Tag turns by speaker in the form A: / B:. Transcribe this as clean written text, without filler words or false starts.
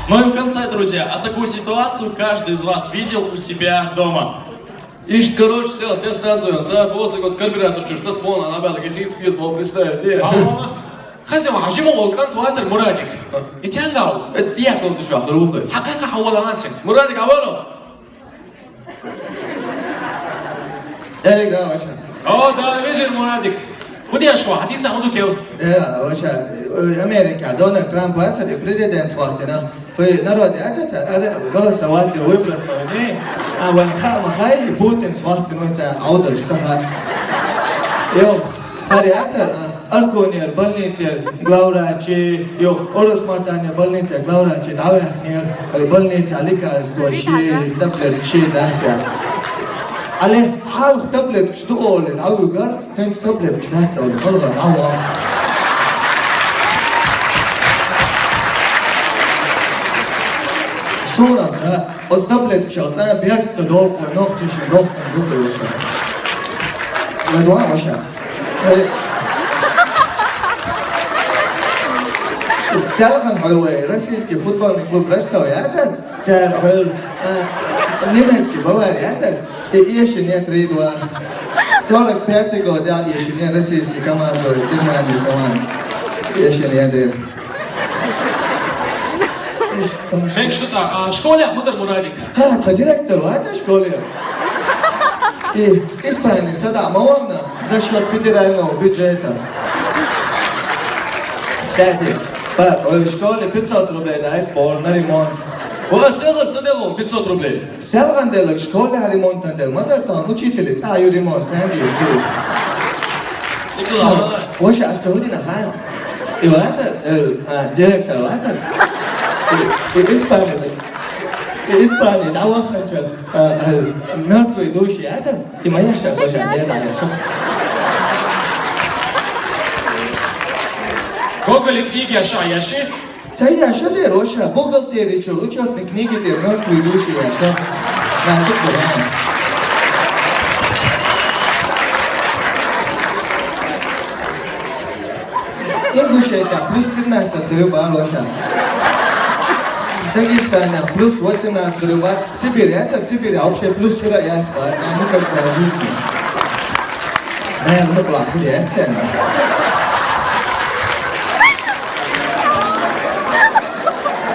A: Ну и в конце, друзья, а такую ситуацию каждый из вас видел у себя дома.
B: Ишь, короче, сел, те станцию, за боссы, вот карбюратор, что что вспомнил, она была каких-то письмо представить, не?
C: خزي وعجيمه والكانت واسر مرادك يتهناو
B: Это дьякон ты что, рухай.
C: حقيقة حول عنك
B: Muradик, авано?
D: Erik da hoşa.
C: ده فيجن مرادك ودي اشوا حديث عنده كيو
D: Ja, hoşa. Amerika, Donald Trump vasar je prezident hvatena. Koji narodi, gala savati vibrat ne. A van khama hay Putin svatenu ta auda shtaha. Jo, hari atar Arkonir, Balnitser, Glaurači, jo, Orosmartanje, Balnitser, Glaurači, Davetnir, Balnitsa, Likarstvo, Ši, Tablet, Ši, Dacia. عليه حالف تابلت اشتغل العوي جار كان تابلت مش نهتة ولا خلغة العوي صورة بس تابلت شغلتها بيرت تدور ونوختي شنوخ من قبل وشا لدواء وشا السالفة حلوة رسيسكي فوتبول كلوب رستا ويعتل تار حلو نيمتسكي بواري يعتل Iešinė treidua, Sorak Petrigo dėl iešinė rasijski komando, Irmanį komando. Iešinė dėl.
C: فين شو شكون يحضر مرادك
D: ها ديريكتور واتا школе. Испания sada мовна за счет федерального бюджета. Кстати, в школе 500 рублей дает пол на ремонт.
B: وأسألت صديقهم 500 روبلي.
D: Selgandelak škola remontandel, madartan učiteljic, a ju remont, sam bi školu. Oša, a ste hodina hajo? I vatar, direktor vatar. Ispani, da vahačal, mrtvoj duši vatar. Ima jaša, oša, djela jaša.
C: Гоголь книги Ашаяши
D: Sai jaša de roša, buhalteriču, učetne knjige de mrtvoj duši jaša. Na tukko vana. Ingušeta plus 17 ruba roša. Dagestana plus 18 ruba. Sibir jacar, Sibir opće plus tura jac, pa ca nikak da živni. Ne, ono plaku je cena.